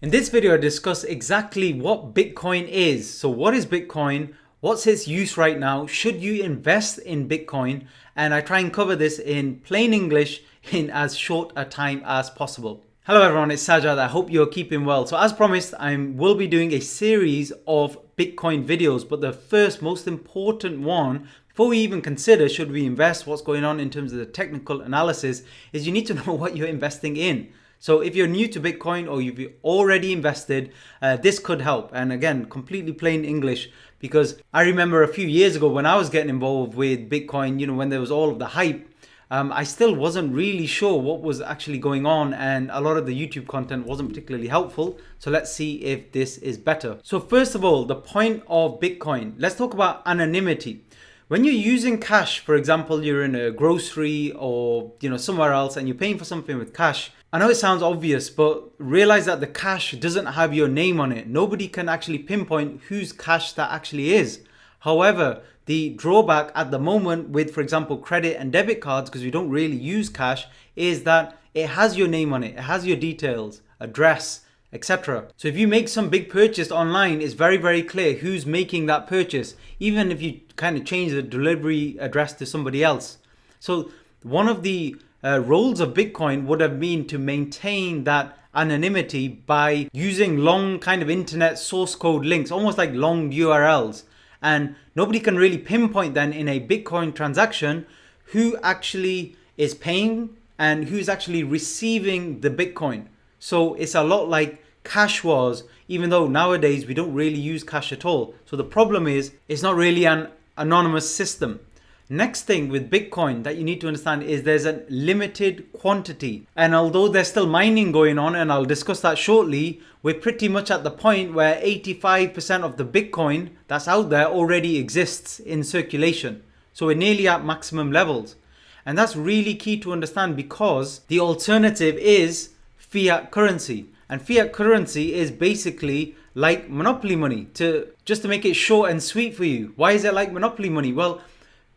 In this video, I discuss exactly what Bitcoin is. So what is Bitcoin? What's its use right now? Should you invest in Bitcoin? And I try and cover this in plain English in as short a time as possible. Hello everyone, it's Sajad. I hope you're keeping well. So as promised, I will be doing a series of Bitcoin videos, but the first most important one, before we even consider should we invest, what's going on in terms of the technical analysis, is you need to know what you're investing in. So if you're new to Bitcoin or you've already invested, this could help. And again, completely plain English, because I remember a few years ago when I was getting involved with Bitcoin, when there was all of the hype, I still wasn't really sure what was actually going on, and a lot of the YouTube content wasn't particularly helpful. So let's see if this is better. So first of all, the point of Bitcoin. Let's talk about anonymity. When you're using cash, for example, you're in a grocery or somewhere else and you're paying for something with cash. I know it sounds obvious, but realize that the cash doesn't have your name on it. Nobody can actually pinpoint whose cash that actually is. However, the drawback at the moment with, for example, credit and debit cards, because we don't really use cash, is that it has your name on it. It has your details, address, etc. So if you make some big purchase online, it's very, very clear who's making that purchase, even if you kind of change the delivery address to somebody else. So one of the roles of Bitcoin would have been to maintain that anonymity by using long kind of internet source code links, almost like long URLs. And nobody can really pinpoint then in a Bitcoin transaction who actually is paying and who's actually receiving the Bitcoin. So it's a lot like cash was, even though nowadays we don't really use cash at all. So the problem is it's not really an anonymous system. Next thing with Bitcoin that you need to understand is there's a limited quantity. And although there's still mining going on, and I'll discuss that shortly, we're pretty much at the point where 85% of the Bitcoin that's out there already exists in circulation. So we're nearly at maximum levels. And that's really key to understand, because the alternative is fiat currency. And fiat currency is basically like monopoly money. Just to make it short and sweet for you, why is it like monopoly money? Well,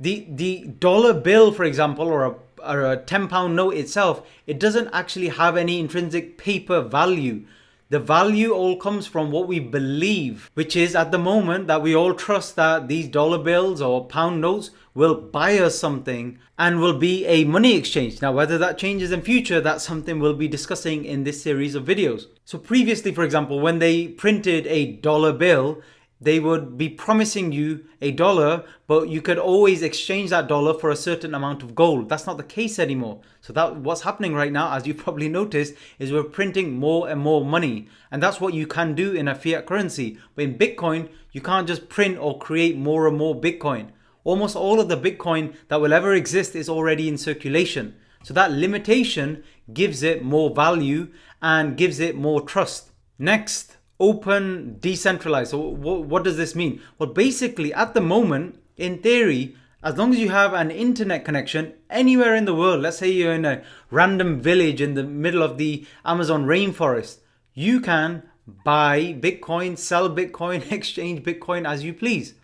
the dollar bill, for example, or a £10 note itself, it doesn't actually have any intrinsic paper value. The value all comes from what we believe, which is at the moment that we all trust that these dollar bills or pound notes will buy us something and will be a money exchange. Now, whether that changes in future, that's something we'll be discussing in this series of videos. So previously, for example, when they printed a dollar bill, they would be promising you a dollar, but you could always exchange that dollar for a certain amount of gold. That's not the case anymore. So that what's happening right now, as you probably noticed, is we're printing more and more money. And that's what you can do in a fiat currency. But in Bitcoin, you can't just print or create more and more Bitcoin. Almost all of the Bitcoin that will ever exist is already in circulation. So that limitation gives it more value and gives it more trust. Next, open, decentralized. So what does this mean? Well, basically at the moment, in theory, as long as you have an internet connection anywhere in the world, let's say you're in a random village in the middle of the Amazon rainforest, you can buy Bitcoin, sell Bitcoin, exchange Bitcoin as you please.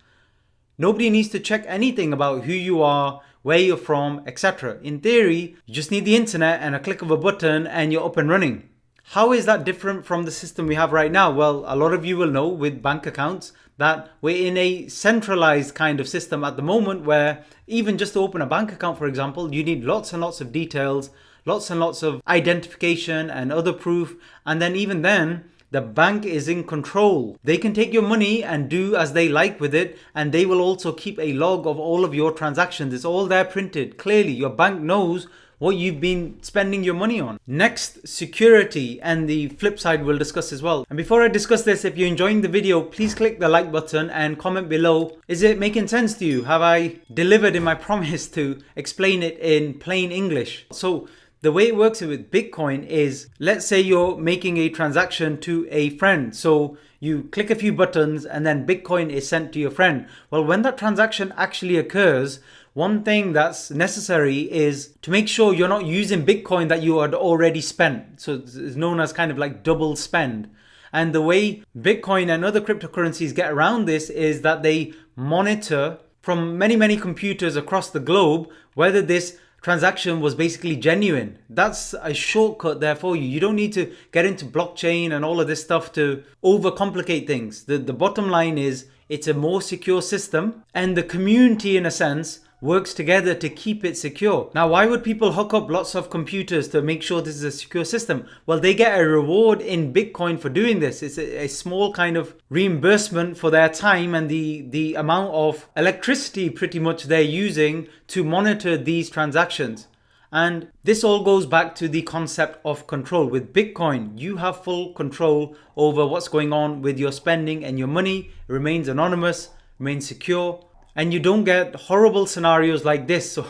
Nobody needs to check anything about who you are, where you're from, etc. In theory, you just need the internet and a click of a button and you're up and running. How is that different from the system we have right now? Well, a lot of you will know with bank accounts that we're in a centralized kind of system at the moment, where even just to open a bank account, for example, you need lots and lots of details, lots and lots of identification and other proof. And then even then, the bank is in control. They can take your money and do as they like with it, and they will also keep a log of all of your transactions. It's all there printed. Clearly, your bank knows what you've been spending your money on. Next, security, and the flip side we'll discuss as well. And before I discuss this, if you're enjoying the video, please click the like button and comment below. Is it making sense to you? Have I delivered in my promise to explain it in plain English? So the way it works with Bitcoin is, let's say you're making a transaction to a friend. So you click a few buttons and then Bitcoin is sent to your friend. Well, when that transaction actually occurs, one thing that's necessary is to make sure you're not using Bitcoin that you had already spent. So it's known as kind of like double spend. And the way Bitcoin and other cryptocurrencies get around this is that they monitor from many, many computers across the globe whether this transaction was basically genuine. That's a shortcut there for you. You don't need to get into blockchain and all of this stuff to overcomplicate things. The bottom line is it's a more secure system, and the community, in a sense, works together to keep it secure. Now, why would people hook up lots of computers to make sure this is a secure system? Well, they get a reward in Bitcoin for doing this. It's a small kind of reimbursement for their time and the amount of electricity pretty much they're using to monitor these transactions. And this all goes back to the concept of control. With Bitcoin, you have full control over what's going on with your spending, and your money remains anonymous, remains secure. And you don't get horrible scenarios like this. So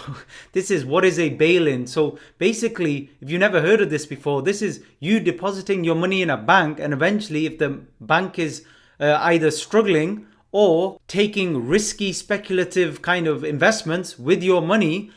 this is what is a bail-in. So basically, if you never heard of this before, this is you depositing your money in a bank, and eventually if the bank is either struggling or taking risky speculative kind of investments with your money,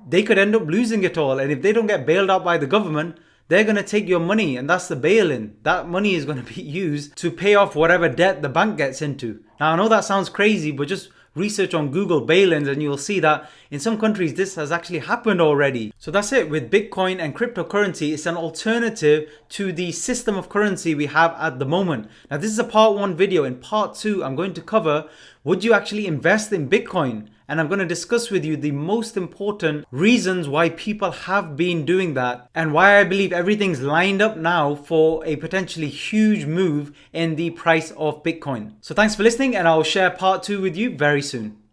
they could end up losing it all. And if they don't get bailed out by the government, they're going to take your money, and that's the bail-in. That money is going to be used to pay off whatever debt the bank gets into. Now, I know that sounds crazy, but just research on Google bail-ins and you'll see that in some countries this has actually happened already. So that's it with Bitcoin and cryptocurrency. It's an alternative to the system of currency we have at the moment. Now, this is a part 1 video. In part 2, I'm going to cover, would you actually invest in Bitcoin? And I'm going to discuss with you the most important reasons why people have been doing that, and why I believe everything's lined up now for a potentially huge move in the price of Bitcoin. So thanks for listening, and I'll share part 2 with you very soon.